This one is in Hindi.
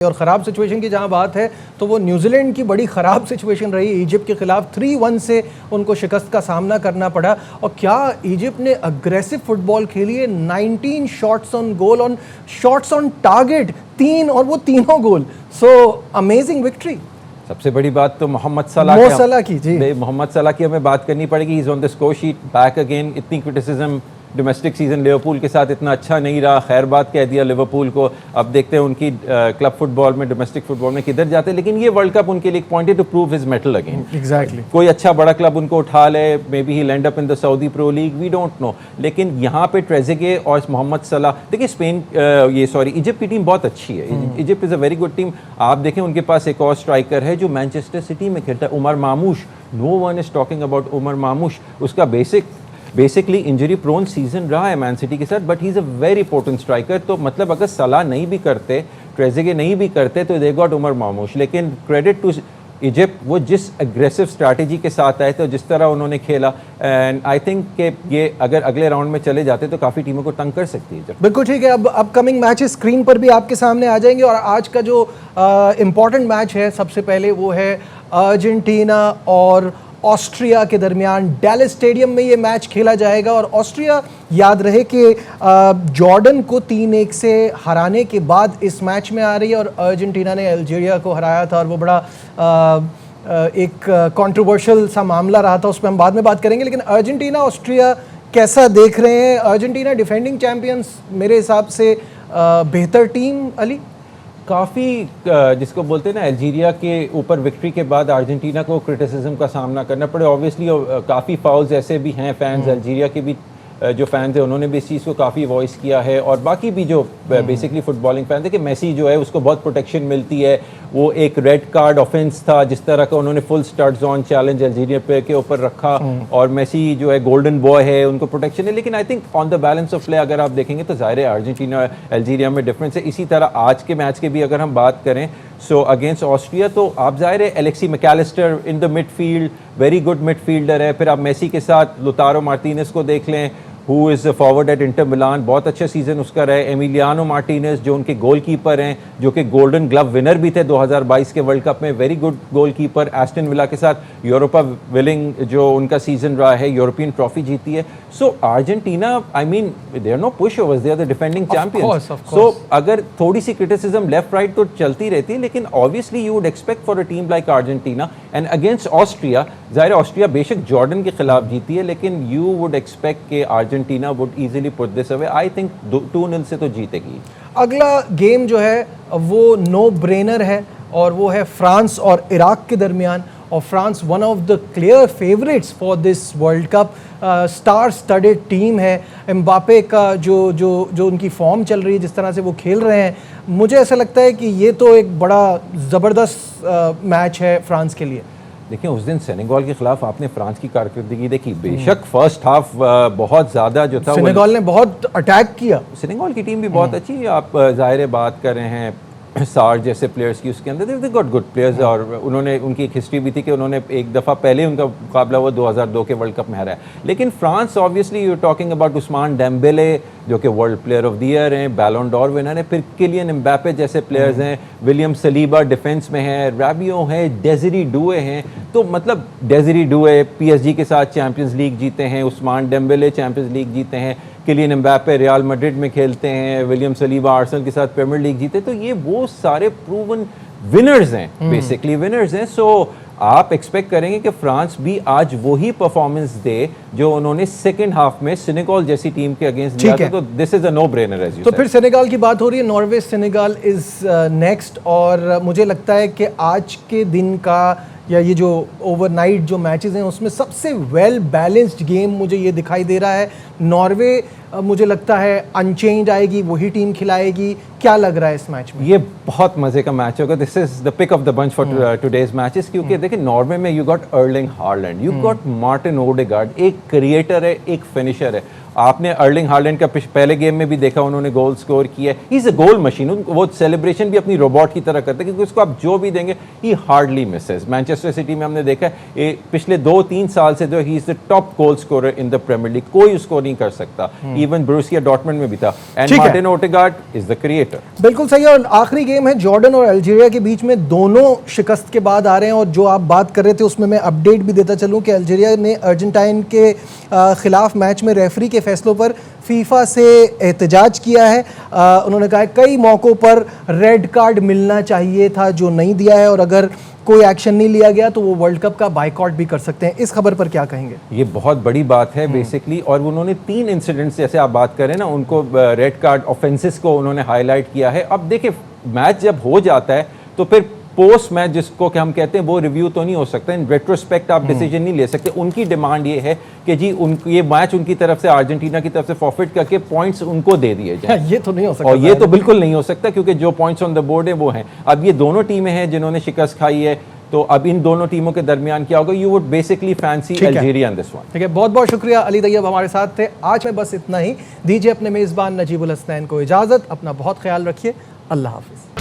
और ख़राब सिचुएशन की जहां बात है तो वो न्यूजीलैंड की बड़ी ख़राब सिचुएशन रही। इजिप्ट के खिलाफ 3-1 से उनको शिकस्त का सामना करना पड़ा। और क्या इजिप्ट ने अग्रेसिव फुटबॉल खेली है, 19 shots on goal on shots on target, 3 और वो तीनों गोल। So amazing victory. सबसे बड़ी बात तो मोहम्मद सलाह की जी, मोहम्मद सलाह की हमें बात करनी पड़ेगी। Is on the score sheet back again. इतनी क्रिटिसिज्म डोमेस्टिक सीजन लिवरपूल के साथ इतना अच्छा नहीं रहा, खैर बात कह दिया लिवरपूल को। अब देखते हैं उनकी क्लब फुटबॉल में, डोमेस्टिक फुटबॉल में किधर जाते हैं। लेकिन ये वर्ल्ड कप उनके लिए एक पॉइंट है to prove his mettle again. Exactly. कोई अच्छा बड़ा क्लब उनको उठा ले, may be he land up in the Saudi Pro League, we don't know. लेकिन यहाँ पे ट्रेजेगे और मोहम्मद सलाह, देखिए इजिप्ट की टीम बहुत अच्छी है। Egypt is a very good team. आप देखें उनके पास एक और स्ट्राइकर है जो मैनचेस्टर सिटी में खेलता है, Omar Marmoush. No one is talking about Omar Marmoush. उसका बेसिकली इंजरी प्रोन सीजन रहा है मैन सिटी के साथ, but he is a very important striker. तो मतलब अगर सलाह नहीं भी करते, ट्रेजेगे नहीं भी करते, तो दे गॉट उमर मामूश। लेकिन क्रेडिट टू इजिप्ट, वो जिस एग्रेसिव स्ट्रैटेजी के साथ आए थे, जिस तरह उन्होंने खेला, एंड आई थिंक कि ये अगर अगले राउंड में चले जाते तो काफ़ी टीमों को तंग कर सकती है। बिल्कुल ठीक है। अब अपकमिंग मैचेस स्क्रीन पर भी आपके सामने आ जाएंगे और आज का जो इम्पॉर्टेंट मैच है सबसे पहले वो है अर्जेंटीना और ऑस्ट्रिया के दरमियान। डैलस स्टेडियम में ये मैच खेला जाएगा और ऑस्ट्रिया, याद रहे कि जॉर्डन को 3-1 से हराने के बाद इस मैच में आ रही है और अर्जेंटीना ने अल्जीरिया को हराया था और वो बड़ा एक कंट्रोवर्शियल सा मामला रहा था, उस पर हम बाद में बात करेंगे। लेकिन अर्जेंटीना ऑस्ट्रिया कैसा देख रहे हैं? अर्जेंटीना डिफेंडिंग चैंपियंस, मेरे हिसाब से बेहतर टीम। अली, काफ़ी जिसको बोलते हैं ना, अल्जीरिया के ऊपर विक्ट्री के बाद अर्जेंटीना को क्रिटिसिज्म का सामना करना पड़े। ऑब्वियसली काफ़ी फाउल्स ऐसे भी हैं, फैंस अल्जीरिया के भी जो फैंस हैं उन्होंने भी इस चीज़ को काफ़ी वॉइस किया है। और बाकी भी जो बेसिकली फुटबॉलिंग फैंस है कि मेसी जो है उसको बहुत प्रोटेक्शन मिलती है। वो एक रेड कार्ड ऑफेंस था जिस तरह का उन्होंने full start zone challenge Algeria पे के ऊपर रखा, और मेसी जो है गोल्डन बॉय है, उनको प्रोटेक्शन है। लेकिन I think on the balance of play अगर आप देखेंगे तो ज़ाहिर है अर्जेंटीना अल्जीरिया में डिफरेंस है। इसी तरह आज के मैच के भी अगर हम बात करें, सो अगेंस्ट ऑस्ट्रिया, तो आप ज़ाहिर है Alexis Mac Allister in the midfield, very good midfielder है। फिर आप मेसी के साथ लोतारो मार्टिनेज को देख लें, who is forward at Inter Milan, बहुत अच्छा सीजन उसका रहा है। एमिलियानो मार्टिनेज जो उनके गोलकीपर हैं, जो कि गोल्डन ग्लव विनर भी थे 2022 के वर्ल्ड कप में, very good goalkeeper. Aston villa के साथ यूरोपा विलिंग जो उनका सीजन रहा है, यूरोपियन ट्रॉफी जीती है। So Argentina, I mean they are no pushovers, they are the defending champions. So अगर थोड़ी सी क्रिटिसिज्म लेफ्ट राइट तो चलती रहती है, लेकिन obviously you would expect for a team like Argentina and against Austria, ज़ाहिर ऑस्ट्रिया बेशक जॉर्डन के खिलाफ जीती है, लेकिन यू वुड एक्सपेक्ट के Argentina would easily put this away. I think 2-0 से तो जीतेगी। अगला गेम जो है वो नो ब्रेनर है और वो है फ्रांस और इराक के दरमियान। और France one of the clear favourites for this World Cup, star studded team है। एम्बापे का जो उनकी फॉर्म चल रही है, जिस तरह से वो खेल रहे हैं, मुझे ऐसा लगता है कि ये तो एक बड़ा ज़बरदस्त मैच है फ्रांस के लिए। देखिए उस दिन सेनेगल के खिलाफ आपने फ्रांस की कारकर्दगी देखी। बेशक फर्स्ट हाफ बहुत ज़्यादा जो था, सेनेगल ने बहुत अटैक किया। सेनेगल की टीम भी बहुत अच्छी है। आप ज़ाहिर बात कर रहे हैं सार जैसे प्लेयर्स की, उसके अंदर दे गॉट गुड प्लेयर्स। और उन्होंने, उनकी एक हिस्ट्री भी थी कि उन्होंने एक दफ़ा पहले उनका मुकाबला वो 2002 के वर्ल्ड कप में हारा है। लेकिन France, obviously you talking about Ousmane Dembele जो कि world player of the year हैं, बैलोन डॉर विनर है। फिर किलियन एम्बापे जैसे प्लेयर्स हैं, विलियम सलीबा डिफेंस में है, राबियो है, डेज़िरी डुए हैं। तो मतलब डेज़िरी डुए PSG के साथ चैंपियंस लीग जीते हैं, उस्मान डेम्बेले चैंपियंस लीग जीते हैं, किलियन एम्बापे रियल मैड्रिड में खेलते हैं, विलियम सलीबा आर्सेनल के साथ प्रीमियर लीग जीते। तो ये वो सारे प्रूवन विनर्स हैं, बेसिकली विनर्स हैं। सो आप एक्सपेक्ट करेंगे कि फ्रांस भी आज वही परफॉर्मेंस दे जो उन्होंने सेकंड हाफ में सेनेगल जैसी टीम के अगेंस्ट दिया था। तो this is a no brainer as you तो फिर सेनेगल की बात हो रही है, नॉर्वे सेनेगल इज नेक्स्ट। और मुझे लगता है कि आज के दिन का या ये जो ओवरनाइट जो मैचेस हैं उसमें सबसे वेल बैलेंस्ड गेम मुझे ये दिखाई दे रहा है। नॉर्वे मुझे लगता है अनचेंज आएगी, वही टीम खिलाएगी। क्या लग रहा है इस मैच में? ये बहुत मजे का मैच होगा। This is the pick of the bunch for today's matches, क्योंकि देखिए नॉर्वे में you got Erling Haaland, you got Martin Odegaard, एक क्रिएटर है, एक फिनिशर है। आपने अर्लिंग हालैंड का पहले गेम में भी देखा, उन्होंने गोल स्कोर किया है। He is a goal machine. वो सेलिब्रेशन भी अपनी रोबोट की तरह करते हैं, क्योंकि उसको आप जो भी देंगे he hardly misses. Manchester City में हमने देखा है पिछले 2-3 साल से जो he is the top goal scorer in the Premier League, कोई उसको नहीं कर सकता। इवन ब्रूसिया डॉर्टमुंड में भी था। And Martin Odegaard is the creator. बिल्कुल सही है। और आखिरी गेम है जॉर्डन और अल्जीरिया के बीच में, दोनों शिकस्त के बाद आ रहे हैं। और जो आप बात कर रहे थे उसमें मैं अपडेट भी देता चलूं कि अल्जीरिया ने अर्जेंटाइन के खिलाफ मैच में रेफरी के फैसलों पर फीफा से एहतजाज किया है। उन्होंने कहा है कई मौक़ों पर रेड कार्ड मिलना चाहिए था जो नहीं दिया है, और अगर कोई एक्शन नहीं लिया गया तो वो वर्ल्ड कप का बाइकआउट भी कर सकते हैं। इस खबर पर क्या कहेंगे? ये बहुत बड़ी बात है बेसिकली। और उन्होंने 3 इंसिडेंट्स जैसे आप बात करें ना, उनको रेड कार्ड ऑफेंसेस को उन्होंने हाईलाइट किया है। अब देखिए, मैच जब हो जाता है तो फिर पोस्ट मैच जिसको कि हम कहते हैं वो रिव्यू तो नहीं हो सकता, इन रेट्रोस्पेक्ट आप डिसीजन नहीं ले सकते। उनकी डिमांड ये है कि जी ये मैच उनकी तरफ से, अर्जेंटीना की तरफ से फॉरफिट करके पॉइंट्स उनको दे दिए जाए। ये तो नहीं हो सकता, और ये तो बिल्कुल नहीं हो सकता, क्योंकि जो पॉइंट्स ऑन द बोर्ड है वो हैं। अब ये दोनों टीमें हैं जिन्होंने शिकस्त खाई है, तो अब इन दोनों टीमों के दरमियान क्या होगा? You would basically fancy Algeria in this one. ठीक है, बहुत बहुत शुक्रिया अली तैयब हमारे साथ थे। आज में बस इतना ही। दीजिए अपने मेज़बान नजीबुल हसनैन को इजाज़त। अपना बहुत ख्याल रखिए। अल्लाह हाफिज़।